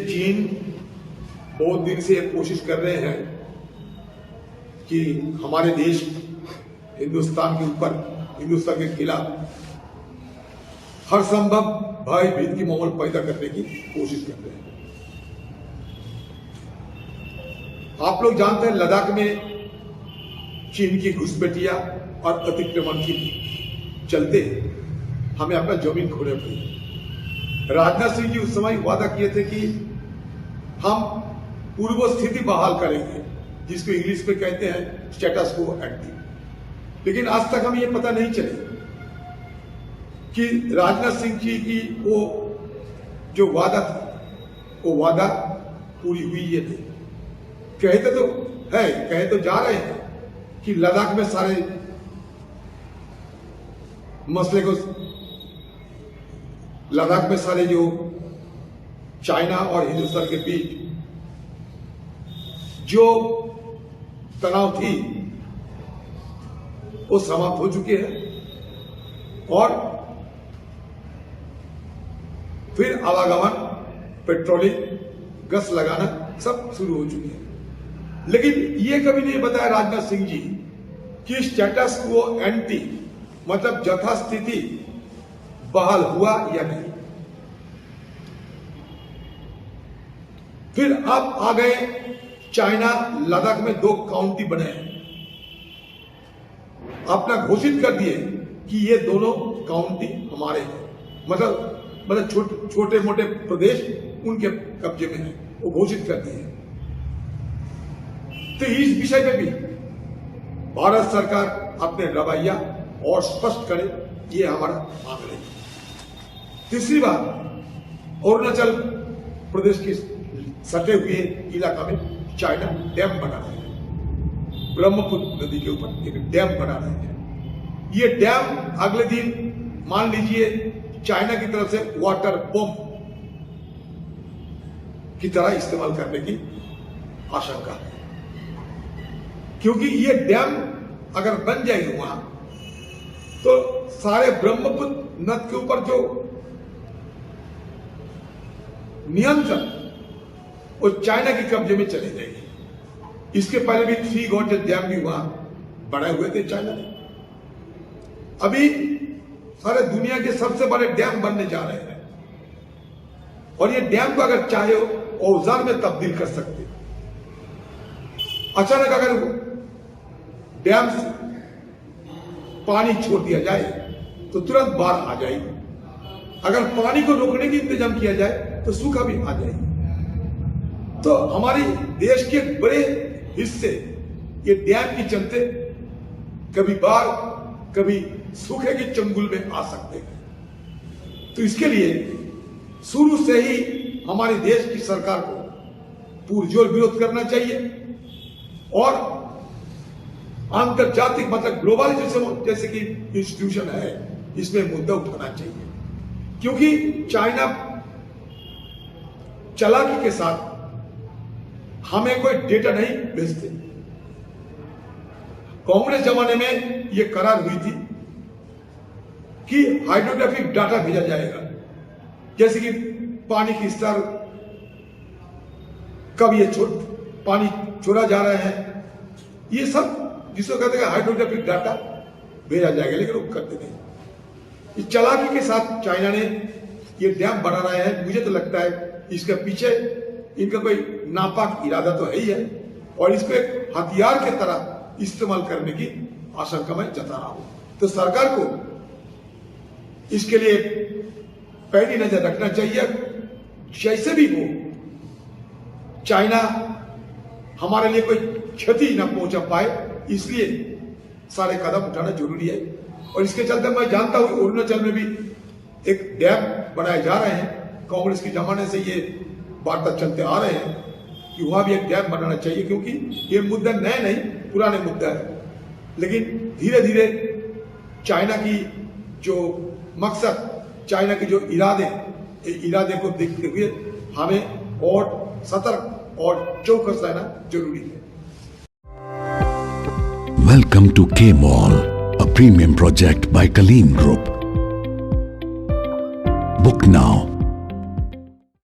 चीन बहुत दिन से कोशिश कर रहे हैं कि हमारे देश हिंदुस्तान के ऊपर, हिंदुस्तान के खिलाफ हर संभव भय भीत की माहौल पैदा करने की कोशिश कर रहे हैं। आप लोग जानते हैं लद्दाख में चीन की घुसपैठिया और अतिक्रमण के चलते हमें अपना जमीन खोने पड़ी। राजनाथ सिंह जी उस समय वादा किए थे कि हम पूर्व स्थिति बहाल करेंगे, जिसको इंग्लिश में कहते हैं स्टेटस को एंटी। लेकिन आज तक हमें यह पता नहीं चले कि राजनाथ सिंह जी की वो जो वादा था वो वादा पूरी हुई है नहीं। कहते तो है, कहे तो जा रहे हैं कि लद्दाख में सारे मसले को, लद्दाख में सारे जो चाइना और हिंदुस्तान के बीच जो तनाव थी वो समाप्त हो चुके हैं और फिर आवागमन, पेट्रोलिंग, गश्त लगाना सब शुरू हो चुके हैं। लेकिन ये कभी नहीं बताया राजनाथ सिंह जी कि स्टेटस को एंटी मतलब यथास्थिति बहाल हुआ या नहीं। फिर अब आ गए चाइना, लद्दाख में 2 काउंटी बने हैं। अपना घोषित कर दिए कि ये दोनों काउंटी हमारे हैं, मतलब छोटे मोटे प्रदेश उनके कब्जे में है, वो घोषित कर दिए। तो इस विषय में भी भारत सरकार अपने रवैया और स्पष्ट करे, ये हमारा मांग रही है। तीसरी बात, अरुणाचल प्रदेश के सटे हुए इलाका में चाइना डैम बना रहे हैं, ब्रह्मपुत्र नदी के ऊपर एक डैम बना रहे हैं। ये डैम अगले दिन मान लीजिए चाइना की तरफ से वाटर बम की तरह इस्तेमाल करने की आशंका है, क्योंकि ये डैम अगर बन जाएगी वहां तो सारे ब्रह्मपुत्र नद के ऊपर जो नियंत्रण वो चाइना के कब्जे में चली जाएगी। इसके पहले भी 3 गॉर्जेस डैम भी वहां बनाए हुए थे चाइना ने। अभी सारे दुनिया के सबसे बड़े डैम बनने जा रहे हैं और ये डैम को अगर चाहे औजार में तब्दील कर सकते। अचानक अगर डैम से पानी छोड़ दिया जाए तो तुरंत बाढ़ आ जाएगी। अगर पानी को रोकने की इंतजाम किया जाए तो सूखा भी आ जाएगी। तो हमारी देश के बड़े हिस्से ये डैम के चलते कभी बाढ़ कभी सूखे के चंगुल में आ सकते हैं। तो इसके लिए शुरू से ही हमारे देश की सरकार को पुरजोर विरोध करना चाहिए और अंतर्जातिक मतलब ग्लोबलाइजेशन जैसे कि इंस्टीट्यूशन है, इसमें मुद्दा उठाना चाहिए। क्योंकि चाइना चालाकी के साथ हमें कोई डेटा नहीं भेजते। कांग्रेस जमाने में यह करार हुई थी कि हाइड्रोग्राफिक डाटा भेजा जाएगा, जैसे कि पानी की स्तर, कब ये पानी छोड़ा जा रहा है, ये सब जिसको कहते हैं हाइड्रोग्राफिक डाटा भेजा जाएगा। लेकिन वो करते नहीं। इस चालाकी के साथ चाइना ने ये डैम बना रहे हैं। मुझे तो लगता है इसके पीछे इनका कोई नापाक इरादा तो है ही है और इसको एक हथियार की तरह इस्तेमाल करने की आशंका मैं जता रहा हूं। तो सरकार को इसके लिए पैनी नजर रखना चाहिए। जैसे भी हो, चाइना हमारे लिए कोई क्षति न पहुंचा पाए, इसलिए सारे कदम उठाना जरूरी है। और इसके चलते मैं जानता हूं अरुणाचल में भी एक डैम बनाए जा रहे हैं। कांग्रेस के जमाने से ये वार्ता चलते आ रहे हैं कि वहां भी एक डैम बनाना चाहिए, क्योंकि ये मुद्दा नया नहीं, पुराने मुद्दा है। लेकिन धीरे धीरे चाइना की जो मकसद, चाइना के जो इरादे को देखते हुए हमें और सतर्क और चौकस रहना जरूरी है। Welcome to K Mall, a premium project by Kaleem Group.